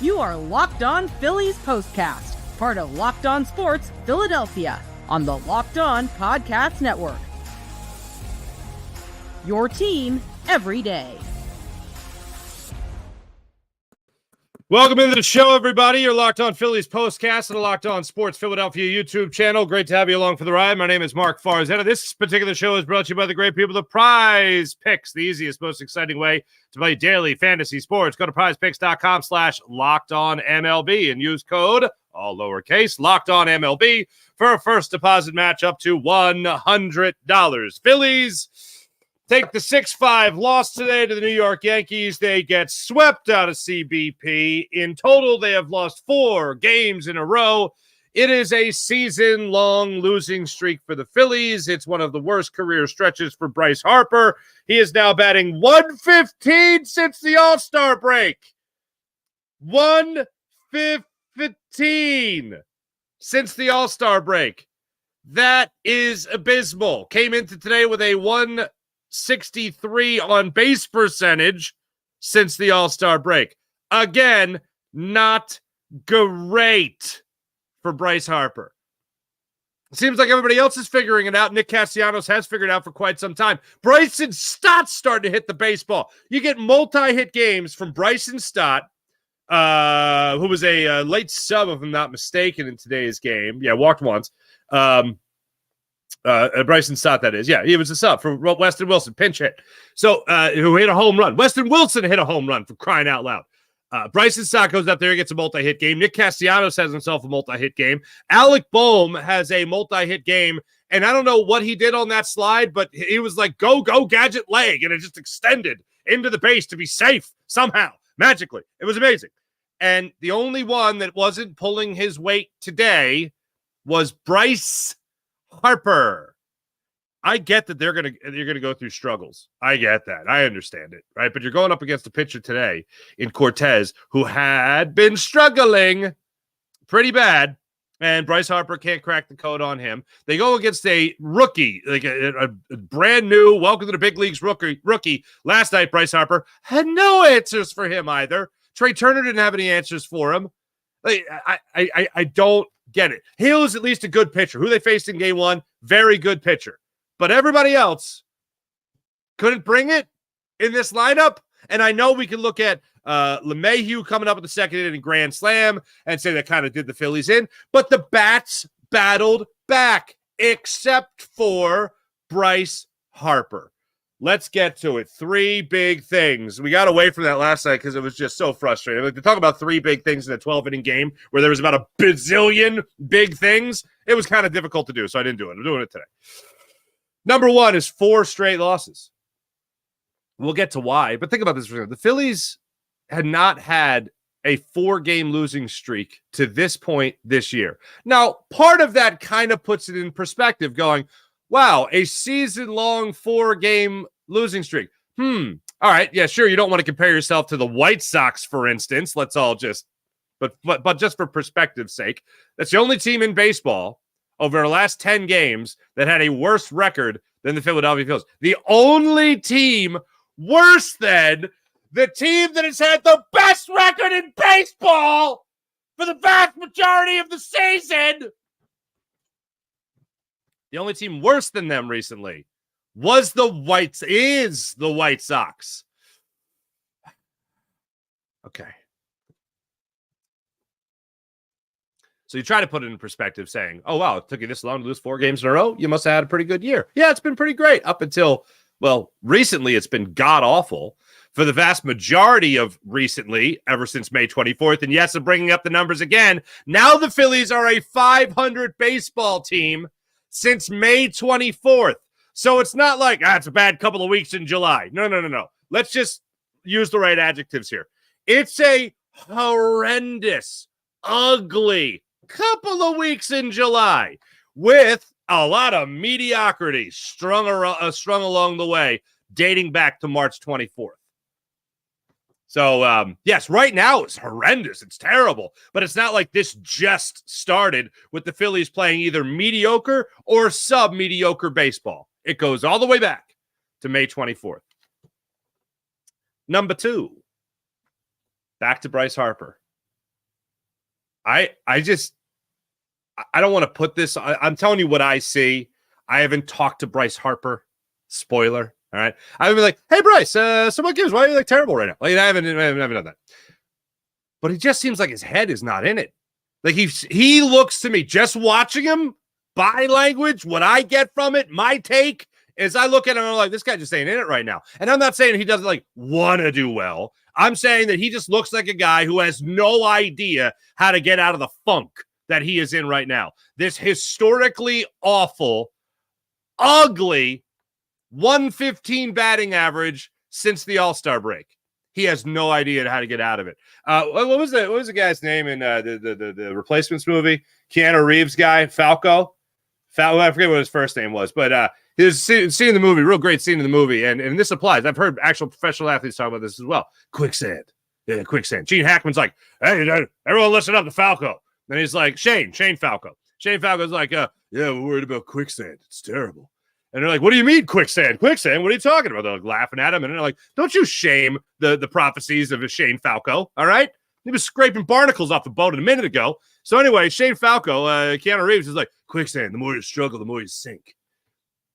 You are Locked On Phillies POSTCAST, part of Locked On Sports Philadelphia, on the Locked On Podcast Network. Your team every day. Welcome into the show, everybody. You're Locked On Phillies Postcast and the Locked On Sports Philadelphia YouTube channel. Great to have you along for the ride. My name is Mark Farzetta. This particular show is brought to you by the great people of PrizePicks, the easiest, most exciting way to play daily fantasy sports. Go to PrizePicks.com/LockedOnMLB and use code, all lowercase, LockedOnMLB for a first deposit match up to $100. Phillies take the 6-5 loss today to the New York Yankees. They get swept out of CBP. In total, they have lost 4 games in a row. It is a season-long losing streak for the Phillies. It's one of the worst career stretches for Bryce Harper. He is now batting .115 since the All-Star break. .115 since the All-Star break. That is abysmal. Came into today with a 163 on base percentage since the All-Star break. Again, not great for Bryce Harper. Seems like everybody else is figuring it out. Nick Castellanos has figured it out for quite some time. Bryson Stott's starting to hit the baseball. You get multi-hit games from Bryson Stott, who was a late sub, if I'm not mistaken, in today's game. Yeah, walked once. Bryson Stott, that is. Yeah, he was a sub for Weston Wilson, pinch hit. So, who hit a home run. Weston Wilson hit a home run, for crying out loud. Bryson Stott goes up there and gets a multi-hit game. Nick Castellanos has himself a multi-hit game. Alec Boehm has a multi-hit game. And I don't know what he did on that slide, but he was like, go, gadget leg. And it just extended into the base to be safe somehow, magically. It was amazing. And the only one that wasn't pulling his weight today was Bryce Harper. I get that you're gonna go through struggles. I get that. I understand it, right? But you're going up against a pitcher today in Cortez who had been struggling pretty bad, and Bryce Harper can't crack the code on him. They go against a rookie, like a brand new, welcome to the big leagues rookie. Last night, Bryce Harper had no answers for him either. Trey Turner didn't have any answers for him. Like, I don't get it. Hill is at least a good pitcher. Who they faced in game 1, very good pitcher. But everybody else couldn't bring it in this lineup. And I know we can look at LeMahieu coming up with the second inning grand slam and say that kind of did the Phillies in. But the bats battled back, except for Bryce Harper. Let's get to it. 3 big things. We got away from that last night because it was just so frustrating. Like, to talk about 3 big things in a 12-inning game where there was about a bazillion big things, it was kind of difficult to do, so I didn't do it. I'm doing it today. Number 1 is 4 straight losses. We'll get to why, but think about this for a second. The Phillies had not had a 4-game losing streak to this point this year. Now, part of that kind of puts it in perspective, going, wow, a season-long 4-game losing streak. All right, yeah, sure, you don't want to compare yourself to the White Sox, for instance. Let's all just, but just for perspective's sake, that's the only team in baseball over the last 10 games that had a worse record than the Philadelphia Phillies. The only team worse than the team that has had the best record in baseball for the vast majority of the season. The only team worse than them recently is the White Sox. Okay. So you try to put it in perspective saying, oh, wow, it took you this long to lose 4 games in a row. You must have had a pretty good year. Yeah, it's been pretty great up until, well, recently it's been god-awful for the vast majority of recently, ever since May 24th. And yes, I'm bringing up the numbers again. Now the Phillies are a 500 baseball team since May 24th. So it's not like, it's a bad couple of weeks in July. No. Let's just use the right adjectives here. It's a horrendous, ugly couple of weeks in July with a lot of mediocrity strung along the way, dating back to March 24th. So, yes, right now it's horrendous. It's terrible. But it's not like this just started with the Phillies playing either mediocre or sub-mediocre baseball. It goes all the way back to May 24th. Number 2, back to Bryce Harper. I don't want to put this. I'm telling you what I see. I haven't talked to Bryce Harper. Spoiler. All right. I would be like, hey, Bryce, so what gives? Why are you like terrible right now? Like, I haven't done that. But he just seems like his head is not in it. Like he looks to me, just watching him, body language, what I get from it, my take is I look at him and I'm like, this guy just ain't in it right now. And I'm not saying he doesn't like want to do well. I'm saying that he just looks like a guy who has no idea how to get out of the funk that he is in right now. This historically awful, ugly 115 batting average since the All-Star break. He has no idea how to get out of it. What was the guy's name in the Replacements movie? Keanu Reeves guy, Falco. I forget what his first name was, but his scene in the movie, real great scene in the movie, and this applies. I've heard actual professional athletes talk about this as well. Quicksand. Yeah, quicksand. Gene Hackman's like, hey, everyone listen up to Falco. And he's like, Shane Falco. Shane Falco's like, yeah, we're worried about quicksand. It's terrible. And they're like, what do you mean quicksand? Quicksand? What are you talking about? They're like laughing at him. And they're like, don't you shame the prophecies of Shane Falco, all right? He was scraping barnacles off the boat a minute ago. So anyway, Shane Falco, Keanu Reeves is like, quicksand, the more you struggle, the more you sink.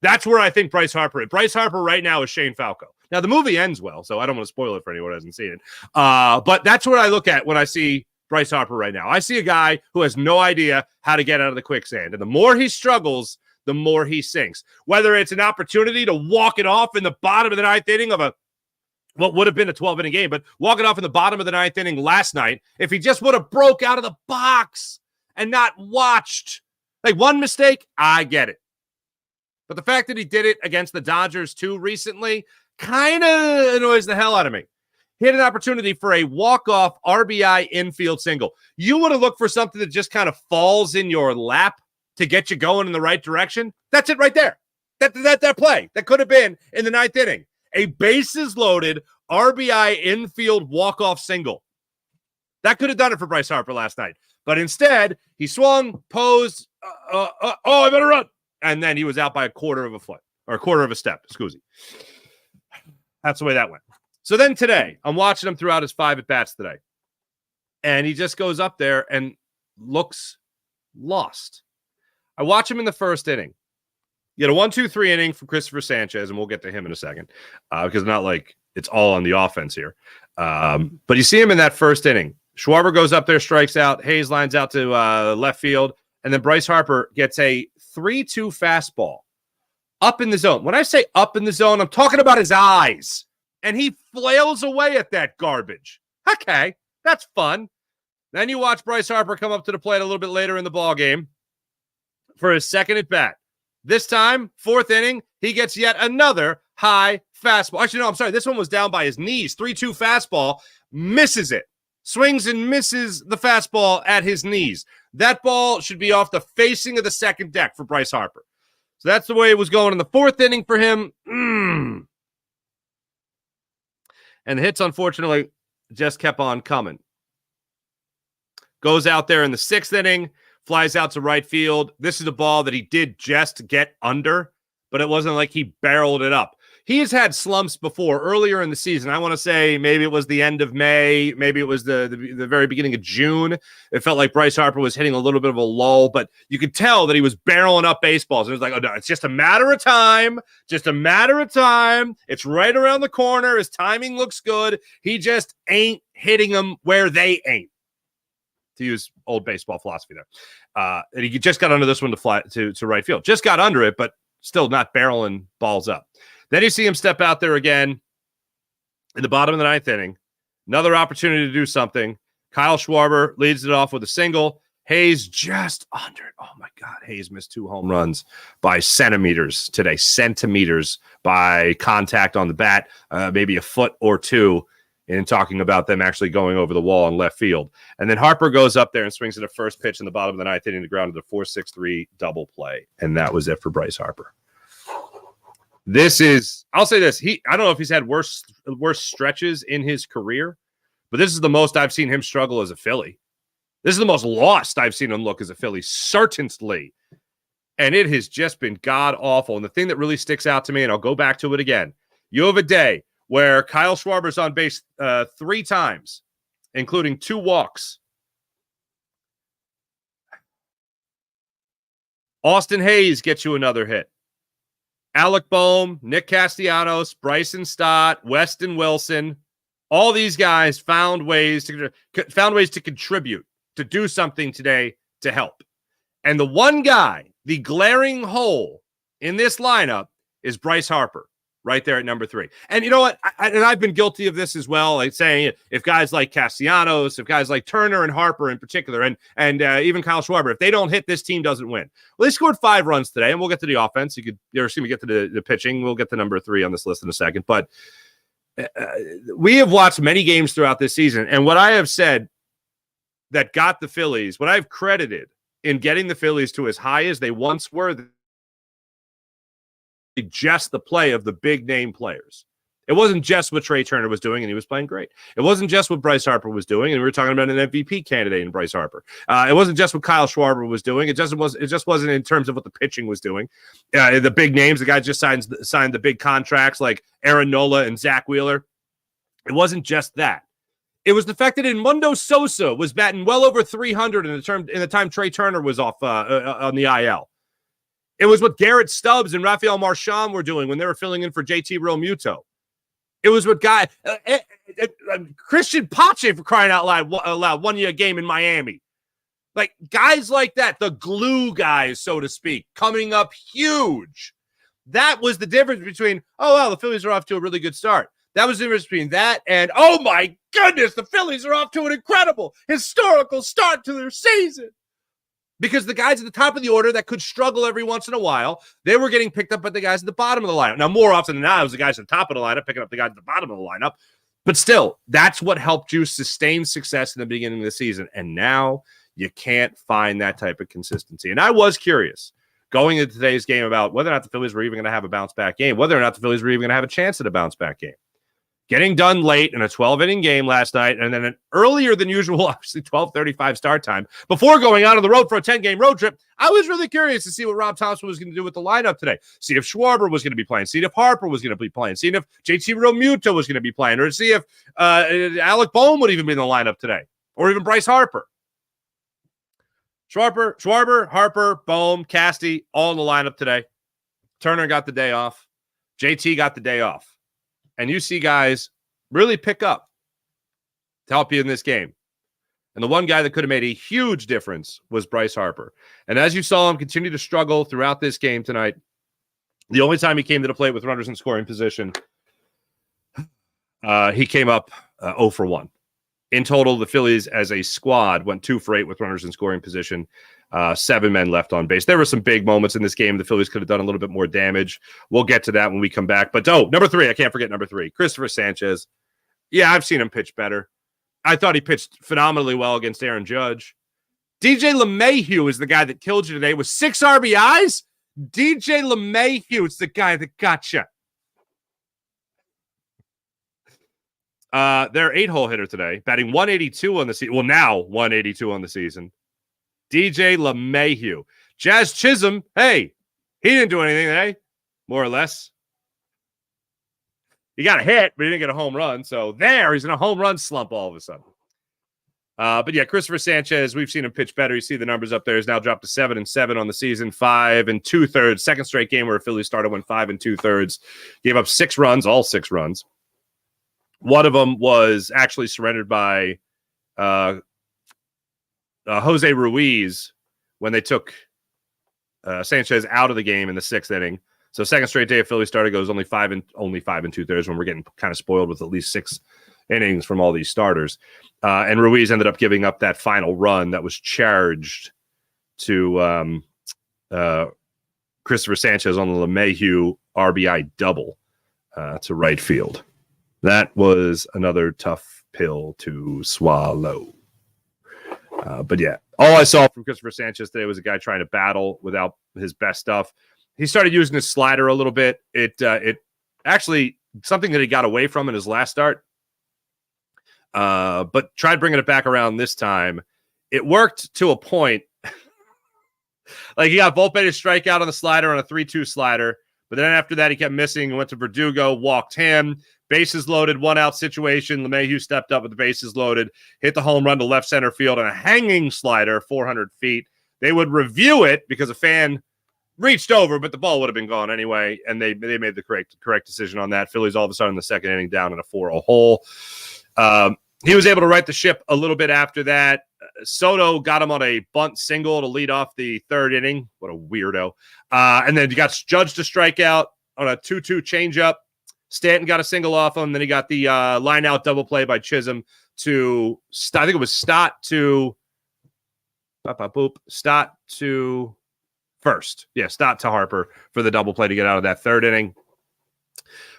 That's where I think Bryce Harper is. Bryce Harper right now is Shane Falco. Now, the movie ends well, so I don't want to spoil it for anyone who hasn't seen it. But that's what I look at when I see Bryce Harper right now. I see a guy who has no idea how to get out of the quicksand. And the more he struggles, the more he sinks. Whether it's an opportunity to walk it off in the bottom of the ninth inning of what would have been a 12-inning game, but walk it off in the bottom of the ninth inning last night, if he just would have broke out of the box and not watched. Like, one mistake, I get it. But the fact that he did it against the Dodgers too recently kind of annoys the hell out of me. He had an opportunity for a walk-off RBI infield single. You want to look for something that just kind of falls in your lap to get you going in the right direction. That's it right there. That play that could have been in the ninth inning. A bases-loaded RBI infield walk-off single. That could have done it for Bryce Harper last night. But instead, he swung, posed, I better run. And then he was out by a quarter of a foot, or a quarter of a step, excuse me. That's the way that went. So then today, I'm watching him throughout his 5 at-bats today. And he just goes up there and looks lost. I watch him in the first inning. You get a 1-2-3 inning from Christopher Sanchez, and we'll get to him in a second because not like it's all on the offense here. But you see him in that first inning. Schwarber goes up there, strikes out. Hayes lines out to left field. And then Bryce Harper gets a 3-2 fastball up in the zone. When I say up in the zone, I'm talking about his eyes. And he flails away at that garbage. Okay, that's fun. Then you watch Bryce Harper come up to the plate a little bit later in the ball game for his second at bat. This time, fourth inning, he gets yet another high fastball. Actually, no, I'm sorry. This one was down by his knees. 3-2 fastball, misses it. Swings and misses the fastball at his knees. That ball should be off the facing of the second deck for Bryce Harper. So that's the way it was going in the fourth inning for him. And the hits, unfortunately, just kept on coming. Goes out there in the sixth inning, flies out to right field. This is a ball that he did just get under, but it wasn't like he barreled it up. He has had slumps before earlier in the season. I want to say maybe it was the end of May. Maybe it was the very beginning of June. It felt like Bryce Harper was hitting a little bit of a lull, but you could tell that he was barreling up baseballs. It was like, oh, no, it's just a matter of time. Just a matter of time. It's right around the corner. His timing looks good. He just ain't hitting them where they ain't, to use old baseball philosophy there. And he just got under this one to fly to right field. Just got under it, but still not barreling balls up. Then you see him step out there again in the bottom of the ninth inning. Another opportunity to do something. Kyle Schwarber leads it off with a single. Hayes just under it. Oh, my God. Hayes missed 2 home runs by centimeters today. Centimeters by contact on the bat. Maybe a foot or two in talking about them actually going over the wall in left field. And then Harper goes up there and swings at a first pitch in the bottom of the ninth inning to ground to the 4-6-3 double play. And that was it for Bryce Harper. This is, I'll say this. I don't know if he's had worse stretches in his career, but this is the most I've seen him struggle as a Philly. This is the most lost I've seen him look as a Philly, certainly. And it has just been god-awful. And the thing that really sticks out to me, and I'll go back to it again, you have a day where Kyle Schwarber's on base 3 times, including 2 walks. Austin Hayes gets you another hit. Alec Boehm, Nick Castellanos, Bryson Stott, Weston Wilson, all these guys found ways to contribute, to do something today to help. And the one guy, the glaring hole in this lineup, is Bryce Harper, right there at number 3. And you know what? I've been guilty of this as well, like saying if guys like Castellanos, if guys like Turner and Harper in particular, and even Kyle Schwarber, if they don't hit, this team doesn't win. Well, they scored 5 runs today, and we'll get to the offense. Get to the pitching. We'll get to number 3 on this list in a second. But we have watched many games throughout this season, and what I have said that got the Phillies, what I've credited in getting the Phillies to as high as they once were, just the play of the big name players. It wasn't just what Trey Turner was doing, and he was playing great. It wasn't just what Bryce Harper was doing, and we were talking about an MVP candidate in Bryce Harper. It wasn't just what Kyle Schwarber was doing. It just wasn't in terms of what the pitching was doing. The big names, the guys just signed the big contracts like Aaron Nola and Zach Wheeler. It wasn't just that. It was the fact that Edmundo Sosa was batting well over 300 in the time Trey Turner was off on the IL. It was what Garrett Stubbs and Rafael Marchand were doing when they were filling in for JT Realmuto. It was what Christian Pache, for crying out loud, won you a game in Miami. Like guys like that, the glue guys, so to speak, coming up huge. That was the difference between, the Phillies are off to a really good start. That was the difference between that and, oh my goodness, the Phillies are off to an incredible, historical start to their season. Because the guys at the top of the order that could struggle every once in a while, they were getting picked up by the guys at the bottom of the lineup. Now, more often than not, it was the guys at the top of the lineup picking up the guys at the bottom of the lineup. But still, that's what helped you sustain success in the beginning of the season. And now you can't find that type of consistency. And I was curious going into today's game about whether or not the Phillies were even going to have a bounce-back game, whether or not the Phillies were even going to have a chance at a bounce-back game. Getting done late in a 12-inning game last night, and then an earlier than usual, obviously 12:35 start time, before going out on the road for a 10-game road trip, I was really curious to see what Rob Thompson was going to do with the lineup today. See if Schwarber was going to be playing, see if Harper was going to be playing, see if JT Realmuto was going to be playing, or see if Alec Boehm would even be in the lineup today, or even Bryce Harper. Schwarber, Harper, Boehm, Casty, all in the lineup today. Turner got the day off. JT got the day off. And you see guys really pick up to help you in this game. And the one guy that could have made a huge difference was Bryce Harper. And as you saw him continue to struggle throughout this game tonight, the only time he came to the plate with runners in scoring position, he came up 0 for 1. In total, the Phillies as a squad went 2 for 8 with runners in scoring position. 7 men left on base. There were some big moments in this game. The Phillies could have done a little bit more damage. We'll get to that when we come back. But number 3, I can't forget number 3, Christopher Sanchez. Yeah, I've seen him pitch better. I thought he pitched phenomenally well against Aaron Judge. DJ LeMahieu is the guy that killed you today with 6 RBIs. DJ LeMahieu is the guy that got you. Their 8-hole hitter today, batting 182 on the season. Well, now 182 on the season. DJ LeMahieu. Jazz Chisholm, hey, he didn't do anything today, more or less. He got a hit, but he didn't get a home run. So he's in a home run slump all of a sudden. But yeah, Christopher Sanchez, we've seen him pitch better. You see the numbers up there. He's now dropped to 7-7 on the season, 5 2/3. Second straight game where a Phillies starter went 5 2/3. Gave up 6 runs, all 6 runs. One of them was actually surrendered by Jose Ruiz when they took Sanchez out of the game in the 6th inning. So second straight day of Philly starter goes only 5 2/3 when we're getting kind of spoiled with at least 6 innings from all these starters. And Ruiz ended up giving up that final run that was charged to Christopher Sanchez on the LeMahieu RBI double to right field. That was another tough pill to swallow. But yeah, all I saw from Christopher Sanchez today was a guy trying to battle without his best stuff. He started using his slider a little bit. It actually something that he got away from in his last start, but tried bringing it back around this time. It worked to a point. Like he got Volpe to strike out on the slider on a 3-2 slider, but then after that he kept missing and went to Verdugo, walked him. Bases loaded, 1-out situation. LeMahieu stepped up with the bases loaded, hit the home run to left center field on a hanging slider, 400 feet. They would review it because a fan reached over, but the ball would have been gone anyway, and they made the correct decision on that. Phillies all of a sudden in the second inning down in a 4-0 hole. He was able to right the ship a little bit after that. Soto got him on a bunt single to lead off the third inning. What a weirdo. And then he got judged to strike out on a 2-2 changeup. Stanton got a single off him. Then he got the line out double play by Chisholm to, I think it was Stott to first. Yeah, Stott to Harper for the double play to get out of that third inning.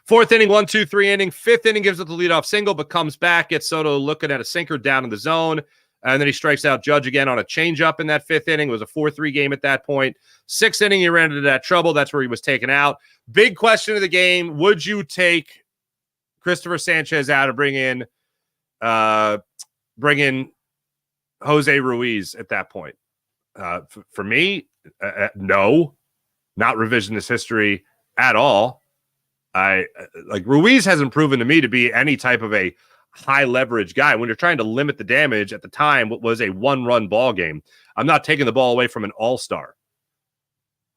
Fourth inning, 1-2-3 inning. Fifth inning gives it the leadoff single, but comes back, gets Soto looking at a sinker down in the zone. And then he strikes out Judge again on a changeup in that fifth inning. It was a 4-3 game at that point. Sixth inning, he ran into that trouble. That's where he was taken out. Big question of the game. Would you take Christopher Sanchez out and bring in Jose Ruiz at that point? For me, no. Not revisionist history at all. Ruiz hasn't proven to me to be any type of a high leverage guy. When you're trying to limit the damage at the time, what was a 1-run ball game, I'm not taking the ball away from an all-star.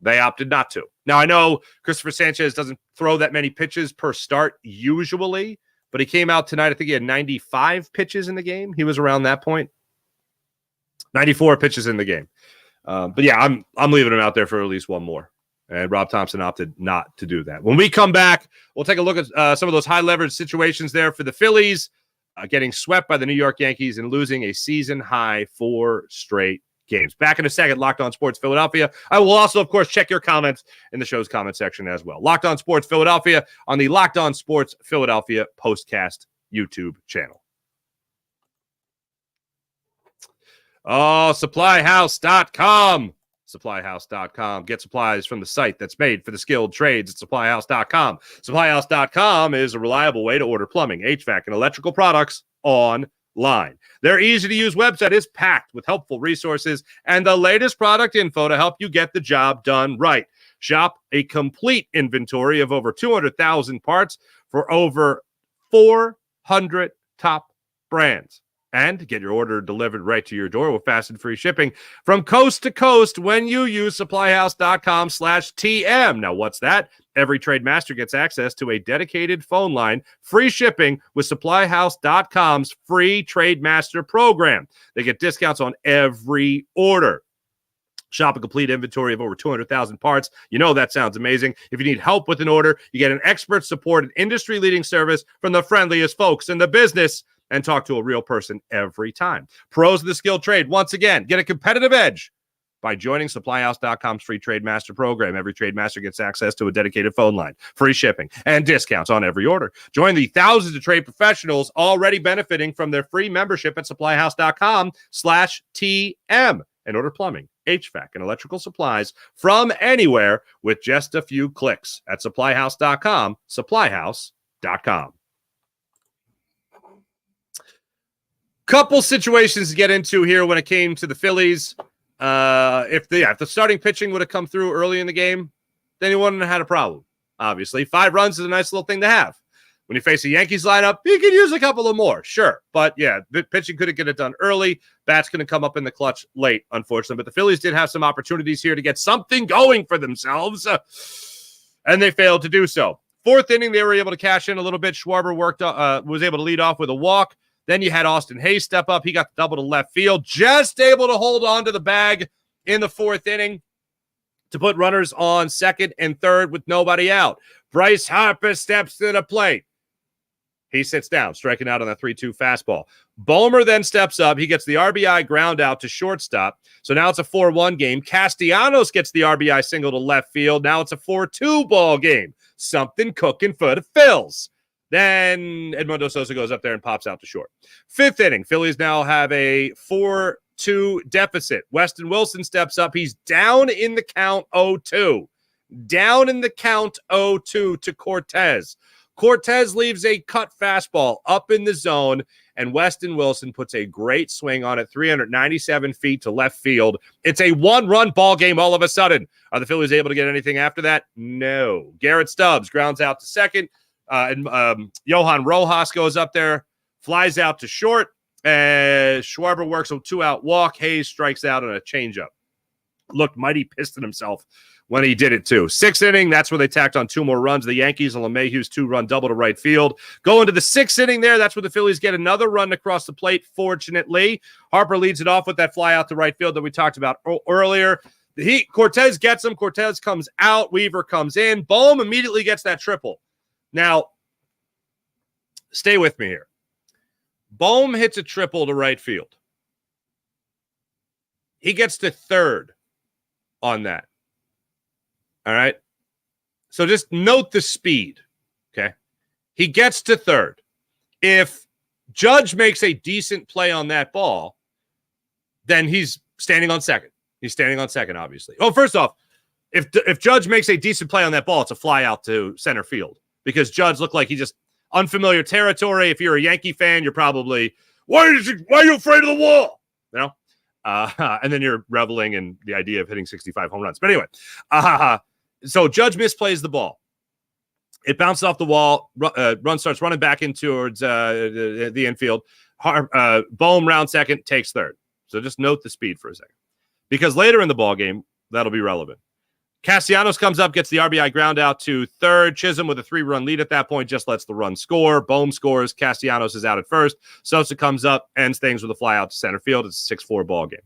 They opted not to. Now, I know Christopher Sanchez doesn't throw that many pitches per start usually, but he came out tonight. I think he had 95 pitches in the game. He was around that point. 94 pitches in the game. But yeah, I'm leaving him out there for at least one more. And Rob Thompson opted not to do that. When we come back, we'll take a look at some of those high leverage situations there for the Phillies, getting swept by the New York Yankees and losing a season high 4 straight games. Back in a second, Locked On Sports Philadelphia. I will also, of course, check your comments in the show's comment section as well. Locked On Sports Philadelphia on the Locked On Sports Philadelphia Postcast YouTube channel. Oh, SupplyHouse.com. SupplyHouse.com. Get supplies from the site that's made for the skilled trades at SupplyHouse.com. SupplyHouse.com is a reliable way to order plumbing, HVAC, and electrical products online. Their easy-to-use website is packed with helpful resources and the latest product info to help you get the job done right. Shop a complete inventory of over 200,000 parts for over 400 top brands. And get your order delivered right to your door with fast and free shipping from coast to coast when you use supplyhouse.com/TM. Now, what's that? Every trade master gets access to a dedicated phone line, free shipping with supplyhouse.com's free trade master program. They get discounts on every order. Shop a complete inventory of over 200,000 parts. You know that sounds amazing. If you need help with an order, you get an expert support and industry-leading service from the friendliest folks in the business, and talk to a real person every time. Pros of the skilled trade, once again, get a competitive edge by joining SupplyHouse.com's free Trade Master program. Every Trade Master gets access to a dedicated phone line, free shipping, and discounts on every order. Join the thousands of trade professionals already benefiting from their free membership at SupplyHouse.com/TM and order plumbing, HVAC, and electrical supplies from anywhere with just a few clicks at SupplyHouse.com, SupplyHouse.com. Couple situations to get into here when it came to the Phillies. If the starting pitching would have come through early in the game, then you wouldn't have had a problem. Obviously, 5 runs is a nice little thing to have. When you face a Yankees lineup, you could use a couple of more, sure. But yeah, the pitching couldn't get it done early. Bat's going to come up in the clutch late, unfortunately. But the Phillies did have some opportunities here to get something going for themselves, and they failed to do so. Fourth inning, they were able to cash in a little bit. Schwarber was able to lead off with a walk. Then you had Austin Hayes step up. He got the double to left field, just able to hold on to the bag in the fourth inning to put runners on second and third with nobody out. Bryce Harper steps to the plate. He sits down, striking out on a 3-2 fastball. Bomer then steps up. He gets the RBI ground out to shortstop. So now it's a 4-1 game. Castellanos gets the RBI single to left field. Now it's a 4-2 ball game. Something cooking for the Phils. Then Edmundo Sosa goes up there and pops out to short. Fifth inning, Phillies now have a 4-2 deficit. Weston Wilson steps up. He's down in the count 0-2. Down in the count 0-2 to Cortez. Cortez leaves a cut fastball up in the zone, and Weston Wilson puts a great swing on it, 397 feet to left field. It's a 1-run ball game all of a sudden. Are the Phillies able to get anything after that? No. Garrett Stubbs grounds out to second. Johan Rojas goes up there, flies out to short, and Schwarber works a 2-out walk. Hayes strikes out on a changeup. Looked mighty pissed at himself when he did it too. 6th inning, that's where they tacked on 2 more runs. The Yankees and LeMahieu's 2-run double to right field. Going to the 6th inning there, that's where the Phillies get another run across the plate, fortunately. Harper leads it off with that fly out to right field that we talked about earlier. Cortez gets him. Cortez comes out. Weaver comes in. Bohm immediately gets that triple. Now, stay with me here. Bohm hits a triple to right field. He gets to 3rd on that. All right. So just note the speed. Okay. He gets to 3rd. If Judge makes a decent play on that ball, then he's standing on 2nd. He's standing on 2nd, obviously. Oh, first off, if Judge makes a decent play on that ball, it's a fly out to center field because Judge looked like he just unfamiliar territory. If you're a Yankee fan, you're probably, why are you afraid of the wall? You know? And then you're reveling in the idea of hitting 65 home runs. But anyway, so Judge misplays the ball. It bounces off the wall. Run starts running back in towards the infield. Bohm round 2nd, takes 3rd. So just note the speed for a second. Because later in the ball game, that'll be relevant. Castellanos comes up, gets the RBI ground out to 3rd. Chisholm with a 3-run lead at that point just lets the run score. Bohm scores. Castellanos is out at 1st. Sosa comes up, ends things with a fly out to center field. It's a 6-4 ball game.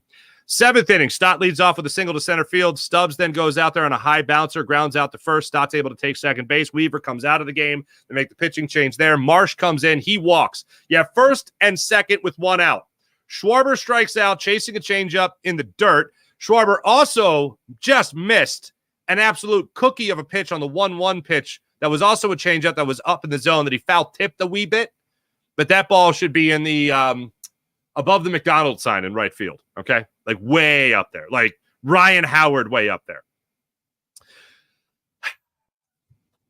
7th inning, Stott leads off with a single to center field. Stubbs then goes out there on a high bouncer, grounds out to 1st. Stott's able to take 2nd base. Weaver comes out of the game. They make the pitching change there. Marsh comes in. He walks. You have 1st and 2nd with 1 out. Schwarber strikes out, chasing a changeup in the dirt. Schwarber also just missed an absolute cookie of a pitch on the 1-1 pitch that was also a changeup that was up in the zone that he foul-tipped a wee bit. But that ball should be in the above the McDonald's sign in right field, okay? Like way up there. Like Ryan Howard way up there.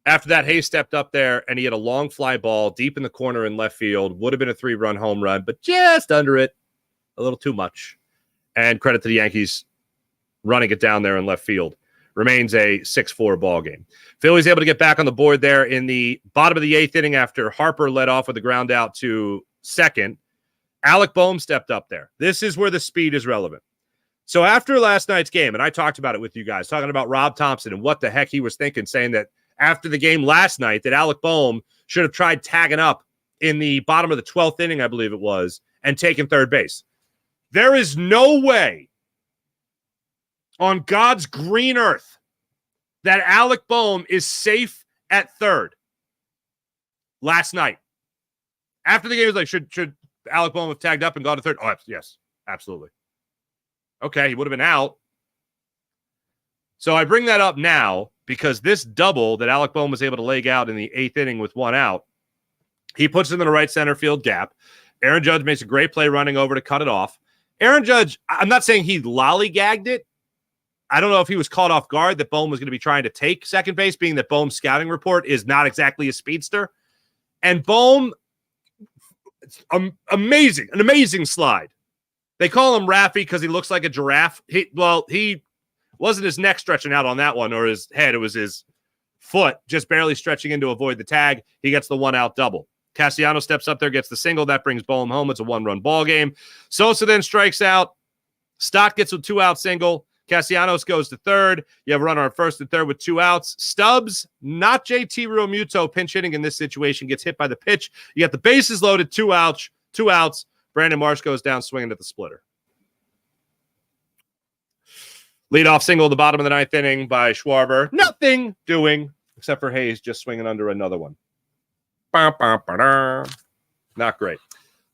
After that, Hayes stepped up there, and he had a long fly ball deep in the corner in left field. Would have been a 3-run home run, but just under it. A little too much. And credit to the Yankees running it down there in left field. Remains a 6-4 ball game. Phillies able to get back on the board there in the bottom of the 8th inning after Harper led off with the ground out to 2nd. Alec Bohm stepped up there. This is where the speed is relevant. So after last night's game, and I talked about it with you guys, talking about Rob Thompson and what the heck he was thinking, saying that after the game last night that Alec Bohm should have tried tagging up in the bottom of the 12th inning, I believe it was, and taken 3rd base. There is no way on God's green earth that Alec Bohm is safe at 3rd last night. After the game, he was like, should Alec Bohm have tagged up and gone to 3rd? Oh, yes, absolutely. Okay, he would have been out. So I bring that up now because this double that Alec Bohm was able to leg out in the 8th inning with 1 out, he puts him in the right center field gap. Aaron Judge makes a great play running over to cut it off. Aaron Judge, I'm not saying he lollygagged it. I don't know if he was caught off guard that Bohm was going to be trying to take 2nd base, being that Bohm's scouting report is not exactly a speedster. And Bohm, an amazing slide. They call him Raffy because he looks like a giraffe. He wasn't his neck stretching out on that one or his head. It was his foot just barely stretching in to avoid the tag. He gets the 1-out double. Castellanos steps up there, gets the single. That brings Bohm home. It's a 1-run ball game. Sosa then strikes out. Stott gets a 2-out single. Castellanos goes to 3rd. You have a runner on 1st and 3rd with 2 outs. Stubbs, not JT Realmuto, pinch hitting in this situation, gets hit by the pitch. You got the bases loaded, 2 outs. Brandon Marsh goes down swinging at the splitter. Leadoff single at the bottom of the 9th inning by Schwarber. Nothing doing except for Hayes just swinging under another one. Not great.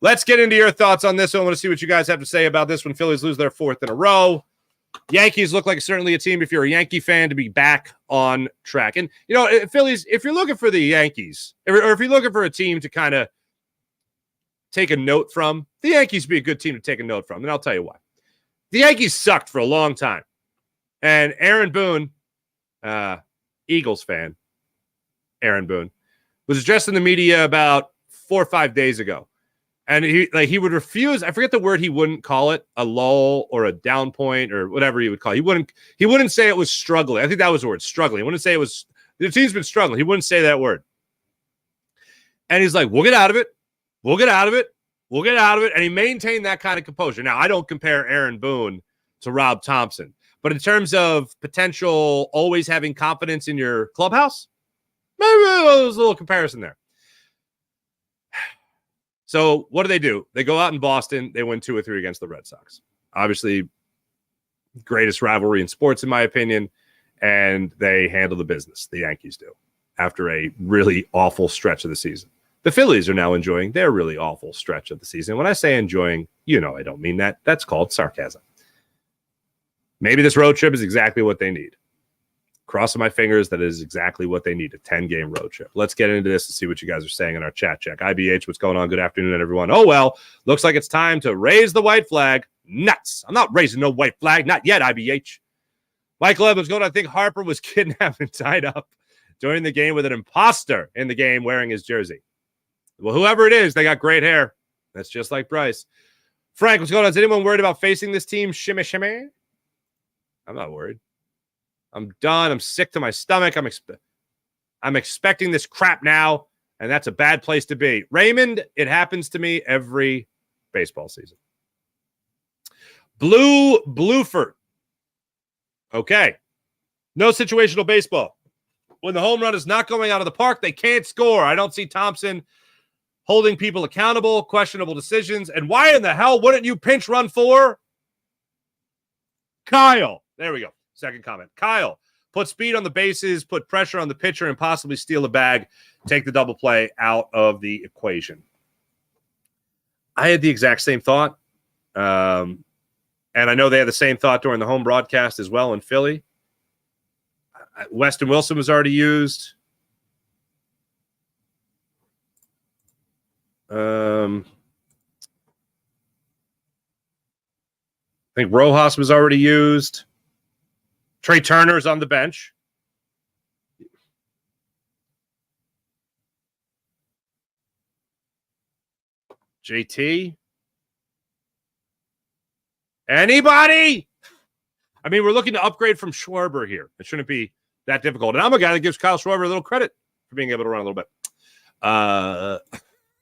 Let's get into your thoughts on this one. I want to see what you guys have to say about this when Phillies lose their 4th in a row. Yankees look like certainly a team, if you're a Yankee fan, to be back on track. And, you know, Phillies, if you're looking for the Yankees, or if you're looking for a team to kind of take a note from, the Yankees be a good team to take a note from. And I'll tell you why. The Yankees sucked for a long time. And Aaron Boone, Eagles fan, Aaron Boone, was addressed in the media about 4 or 5 days ago. And he would refuse. I forget the word he wouldn't call it, a lull or a down point or whatever he would call it. He wouldn't say it was struggling. I think that was the word, struggling. He wouldn't say it was, the team's been struggling. He wouldn't say that word. And he's like, we'll get out of it. We'll get out of it. We'll get out of it. And he maintained that kind of composure. Now, I don't compare Aaron Boone to Rob Thompson, But in terms of potential always having confidence in your clubhouse, maybe there's a little comparison there. So what do? They go out in Boston. They win 2 or 3 against the Red Sox. Obviously, greatest rivalry in sports, in my opinion. And they handle the business. The Yankees do after a really awful stretch of the season. The Phillies are now enjoying their really awful stretch of the season. When I say enjoying, I don't mean that. That's called sarcasm. Maybe this road trip is exactly what they need. Crossing my fingers that is exactly what they need, a 10-game road trip. Let's get into this and see what you guys are saying in our chat check. IBH, what's going on? Good afternoon, everyone. Oh, well, looks like it's time to raise the white flag. Nuts. I'm not raising no white flag. Not yet, IBH. Michael Evans going, I think Harper was kidnapped and tied up during the game with an imposter in the game wearing his jersey. Well, whoever it is, they got great hair. That's just like Bryce. Frank, what's going on? Is anyone worried about facing this team? Shimmy, shimmy. I'm not worried. I'm done. I'm sick to my stomach. I'm expecting this crap now, and that's a bad place to be. Raymond, it happens to me every baseball season. Blueford. Okay. No situational baseball. When the home run is not going out of the park, they can't score. I don't see Thompson holding people accountable, questionable decisions. And why in the hell wouldn't you pinch run for Kyle? There we go. Second comment. Kyle, put speed on the bases, put pressure on the pitcher, and possibly steal a bag. Take the double play out of the equation. I had the exact same thought. And I know they had the same thought during the home broadcast as well in Philly. Weston Wilson was already used. I think Rojas was already used. Trey Turner's on the bench. JT? Anybody? I mean, we're looking to upgrade from Schwarber here. It shouldn't be that difficult. And I'm a guy that gives Kyle Schwarber a little credit for being able to run a little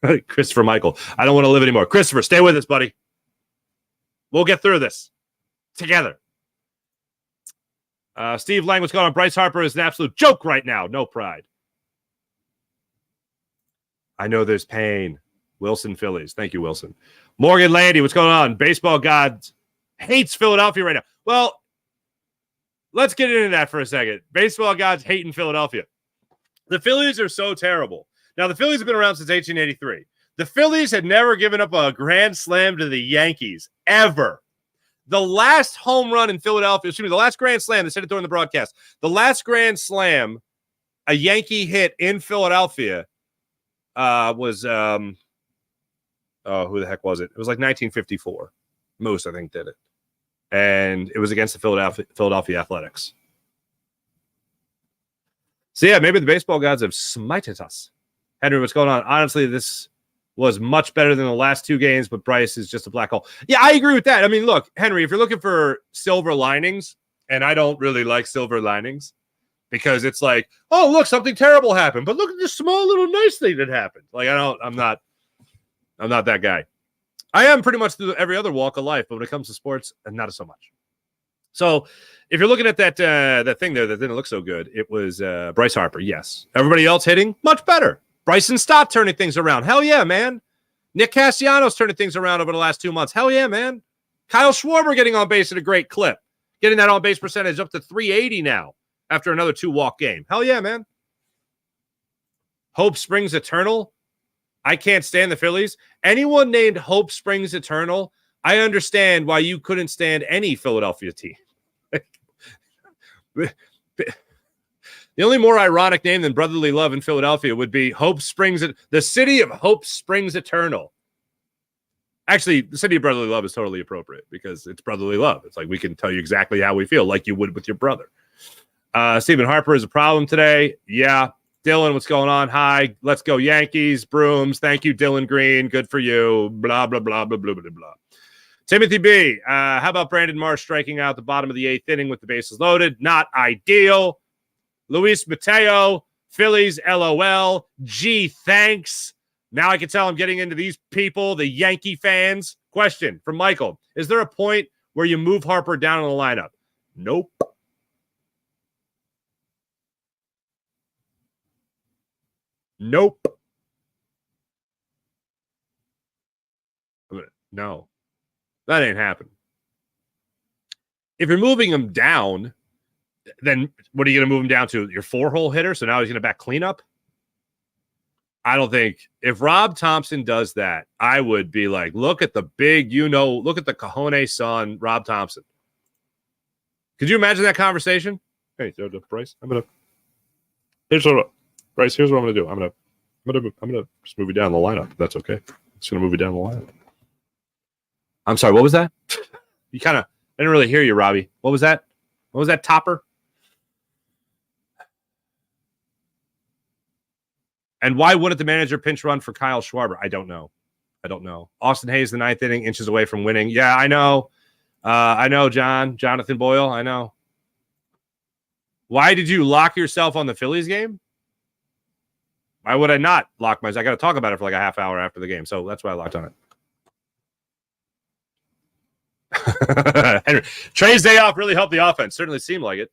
bit. Christopher Michael, I don't want to live anymore. Christopher, stay with us, buddy. We'll get through this together. Steve Lang, what's going on? Bryce Harper is an absolute joke right now. No pride. I know there's pain. Wilson Phillies. Thank you, Wilson. Morgan Landy, what's going on? Baseball God hates Philadelphia right now. Well, let's get into that for a second. Baseball gods hating Philadelphia. The Phillies are so terrible. Now, the Phillies have been around since 1883. The Phillies had never given up a grand slam to the Yankees, ever. The last home run in Philadelphia, the last grand slam, they said it during the broadcast, the last grand slam a Yankee hit in Philadelphia was, who the heck was it? It was like 1954. Moose, I think, did it. And it was against the Philadelphia Athletics. So, yeah, maybe the baseball gods have smited us. Henry, what's going on? Honestly, this was much better than the last 2 games, but Bryce is just a black hole. Yeah, I agree with that. I mean, look, Henry, if you're looking for silver linings, and I don't really like silver linings because it's like, oh, look, something terrible happened, but look at this small little nice thing that happened. Like, I'm not that guy. I am pretty much through every other walk of life, but when it comes to sports, not so much. So if you're looking at that thing there that didn't look so good, it was Bryce Harper, yes. Everybody else hitting, much better. Bryson Stott turning things around. Hell yeah, man. Nick Castellanos turning things around over the last 2 months. Hell yeah, man. Kyle Schwarber getting on base at a great clip. Getting that on-base percentage up to 380 now after another 2-walk game. Hell yeah, man. Hope springs eternal. I can't stand the Phillies. Anyone named Hope Springs Eternal, I understand why you couldn't stand any Philadelphia team. The only more ironic name than Brotherly Love in Philadelphia would be Hope Springs, the city of Hope Springs Eternal. Actually, the city of Brotherly Love is totally appropriate because it's brotherly love. It's like we can tell you exactly how we feel, like you would with your brother. Stephen Harper is a problem today. Yeah. Dylan, what's going on? Hi, let's go Yankees, Brooms. Thank you, Dylan Green. Good for you. Blah, blah, blah, blah, blah, blah, blah. Timothy B, how about Brandon Marsh striking out the bottom of the 8th inning with the bases loaded? Not ideal. Luis Mateo, Phillies, LOL. Gee, thanks. Now I can tell I'm getting into these people, the Yankee fans. Question from Michael. Is there a point where you move Harper down in the lineup? Nope. Nope. No, that ain't happening. If you're moving him down, then what are you going to move him down to? Your 4-hole hitter? So now he's going to back cleanup? I don't think if Rob Thompson does that, I would be like, look at the big, look at the cojones son, Rob Thompson. Could you imagine that conversation? Hey, Bryce, here's what I'm going to do. I'm going to just move you down the lineup. If that's okay. Just going to move you down the lineup. I'm sorry. What was that? I didn't really hear you, Robbie. What was that? What was that, Topper? And why wouldn't the manager pinch run for Kyle Schwarber? I don't know. Austin Hayes, the 9th inning, inches away from winning. Yeah, I know. Jonathan Boyle. I know. Why did you lock yourself on the Phillies game? Why would I not lock myself? I got to talk about it for like a half hour after the game. So that's why I locked on it. Henry, Trey's day off really helped the offense. Certainly seemed like it.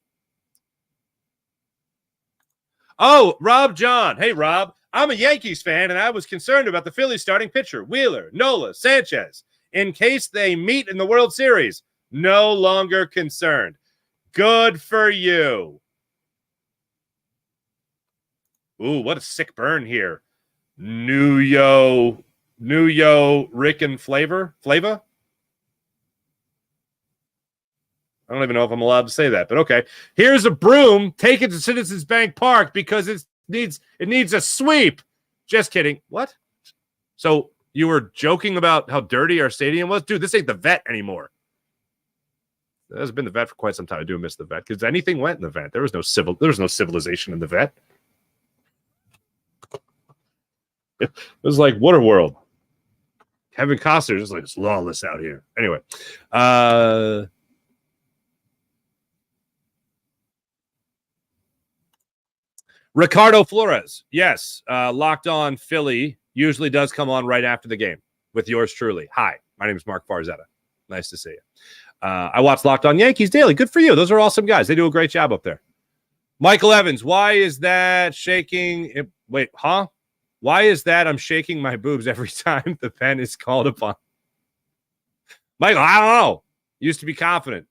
Oh, Rob John. Hey, Rob. I'm a Yankees fan, and I was concerned about the Phillies starting pitcher, Wheeler, Nola, Sanchez, in case they meet in the World Series. No longer concerned. Good for you. Ooh, what a sick burn here. Nuyo, Rick and Flava? I don't even know if I'm allowed to say that, but okay. Here's a broom. Take it to Citizens Bank Park because it needs a sweep. Just kidding. What? So you were joking about how dirty our stadium was? Dude, this ain't the Vet anymore. It has been the Vet for quite some time. I do miss the Vet because anything went in the Vet. There was no civilization in the Vet. It was like Waterworld. Kevin Costner is like, it's lawless out here. Anyway, Ricardo Flores, yes, Locked On Philly usually does come on right after the game with yours truly. Hi, my name is Mark Farzetta. Nice to see you. I watch Locked On Yankees daily. Good for you. Those are awesome guys. They do a great job up there. Michael Evans, why is that shaking? Wait, huh? Why is that I'm shaking my boobs every time the pen is called upon? Michael, I don't know. Used to be confident.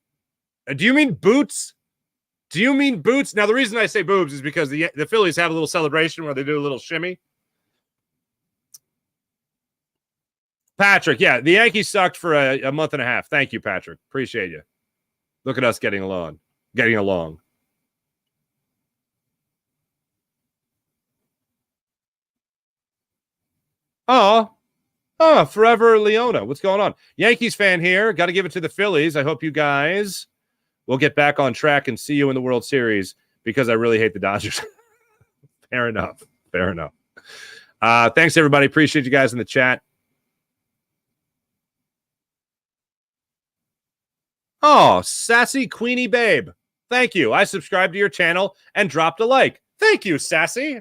Do you mean boots? Now, the reason I say boobs is because the Phillies have a little celebration where they do a little shimmy. Patrick, yeah, the Yankees sucked for a month and a half. Thank you, Patrick. Appreciate you. Look at us getting along. Oh, Forever Leona. What's going on? Yankees fan here. Got to give it to the Phillies. I hope you guys will get back on track and see you in the World Series because I really hate the Dodgers. Fair enough. Thanks, everybody. Appreciate you guys in the chat. Oh, Sassy Queenie Babe. Thank you. I subscribed to your channel and dropped a like. Thank you, Sassy.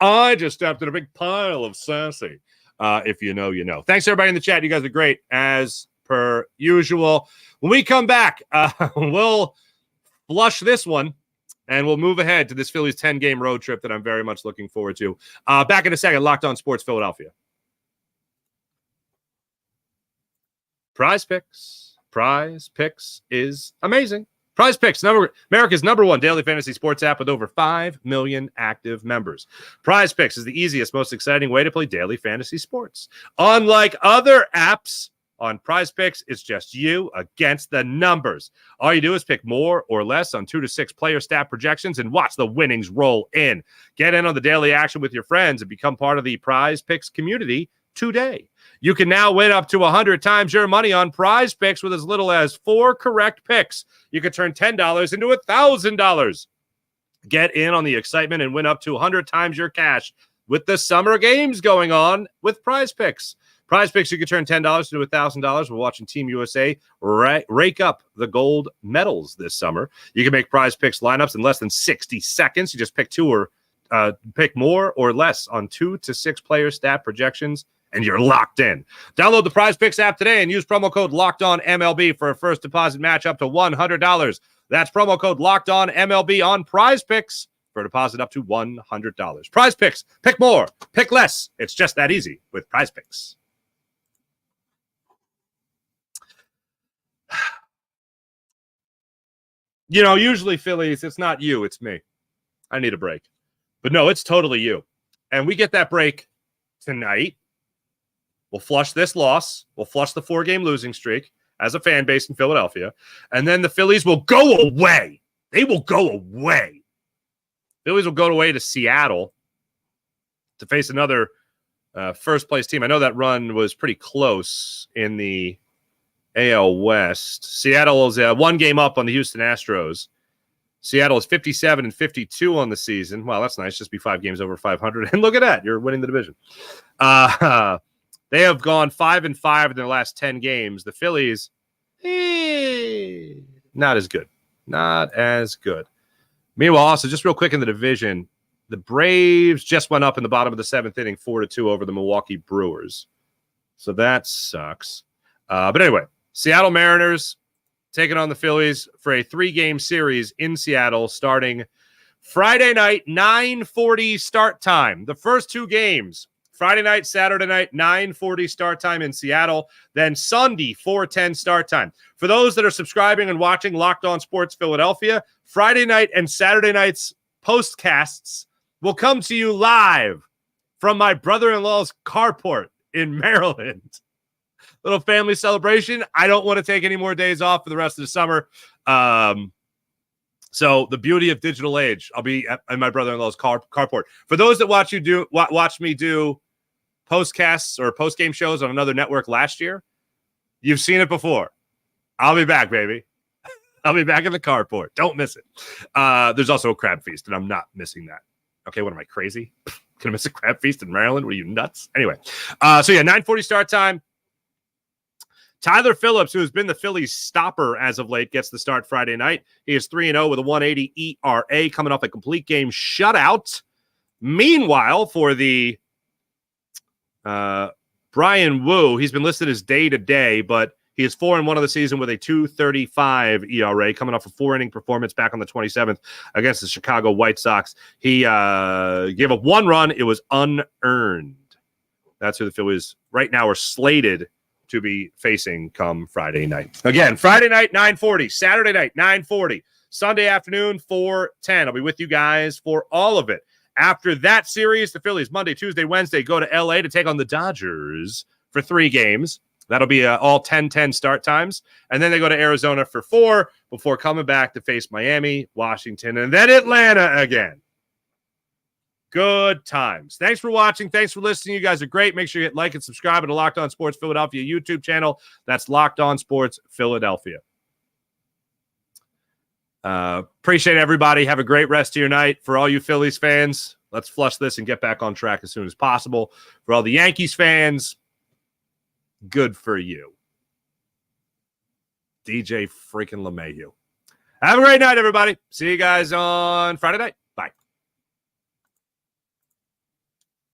I just stepped in a big pile of sassy. If you know, you know. Thanks, everybody in the chat. You guys are great, as per usual. When we come back, we'll flush this one, and we'll move ahead to this Phillies 10-game road trip that I'm very much looking forward to. Back in a second, Locked On Sports Philadelphia. PrizePicks is amazing. PrizePicks, America's #1 daily fantasy sports app with over 5 million active members. PrizePicks is the easiest, most exciting way to play daily fantasy sports. Unlike other apps, on PrizePicks, it's just you against the numbers. All you do is pick more or less on 2 to 6 player stat projections and watch the winnings roll in. Get in on the daily action with your friends and become part of the PrizePicks community today. You can now win up to 100 times your money on PrizePicks with as little as 4 correct picks. You can turn $10 into $1,000. Get in on the excitement and win up to 100 times your cash with the summer games going on with PrizePicks. PrizePicks, you can turn $10 into $1,000. We're watching Team USA rake up the gold medals this summer. You can make PrizePicks lineups in less than 60 seconds. You just pick more or less on 2 to 6 player stat projections and you're locked in. Download the PrizePicks app today and use promo code LOCKEDONMLB for a first deposit match up to $100. That's promo code LOCKEDONMLB on PrizePicks for a deposit up to $100. PrizePicks, pick more, pick less. It's just that easy with PrizePicks. You know, usually Phillies, it's not you, it's me. I need a break. But no, it's totally you. And we get that break tonight. We'll flush this loss. We'll flush the 4-game losing streak as a fan base in Philadelphia. And then the Phillies will go away. They will go away. Phillies will go away to Seattle to face another first-place team. I know that run was pretty close in the AL West. Seattle is 1 game up on the Houston Astros. Seattle is 57-52 on the season. Wow, that's nice. Just be 5 games over 500. And look at that. You're winning the division. They have gone 5-5 in their last 10 games. The Phillies, not as good. Not as good. Meanwhile, also, just real quick in the division, the Braves just went up in the bottom of the 7th inning, 4-2 over the Milwaukee Brewers. So that sucks. But anyway, Seattle Mariners taking on the Phillies for a 3-game series in Seattle starting Friday night, 9:40 start time. The first 2 games, Friday night, Saturday night, 9:40 start time in Seattle. Then Sunday, 4:10 start time. For those that are subscribing and watching Locked On Sports Philadelphia, Friday night and Saturday night's postcasts will come to you live from my brother-in-law's carport in Maryland. Little family celebration. I don't want to take any more days off for the rest of the summer. So the beauty of digital age, I'll be in my brother-in-law's carport. For those that watch me do postcasts or post-game shows on another network last year, you've seen it before. I'll be back, baby. I'll be back in the carport. Don't miss it. There's also a crab feast, and I'm not missing that. Okay, what am I, crazy? Can I miss a crab feast in Maryland? Were you nuts? Anyway, 9:40 start time. Tyler Phillips, who has been the Phillies stopper as of late, gets the start Friday night. He is 3-0 with a 1.80 ERA, coming off a complete game shutout. Meanwhile, for the Brian Wu, he's been listed as day-to-day, but he is 4-1 of the season with a 2.35 ERA, coming off a 4-inning performance back on the 27th against the Chicago White Sox. He gave up 1 run. It was unearned. That's who the Phillies right now are slated to be facing come Friday night. Again, Friday night, 9:40. Saturday night, 9:40. Sunday afternoon, 4:10. I'll be with you guys for all of it. After that series, the Phillies, Monday, Tuesday, Wednesday, go to L.A. to take on the Dodgers for 3 games. That'll be all 10-10 start times. And then they go to Arizona for 4 before coming back to face Miami, Washington, and then Atlanta again. Good times. Thanks for watching. Thanks for listening. You guys are great. Make sure you hit like and subscribe to the Locked On Sports Philadelphia YouTube channel. That's Locked On Sports Philadelphia. Appreciate everybody. Have a great rest of your night. For all you Phillies fans, let's flush this and get back on track as soon as possible. For all the Yankees fans, good for you. DJ freaking LeMahieu. Have a great night, everybody. See you guys on Friday night.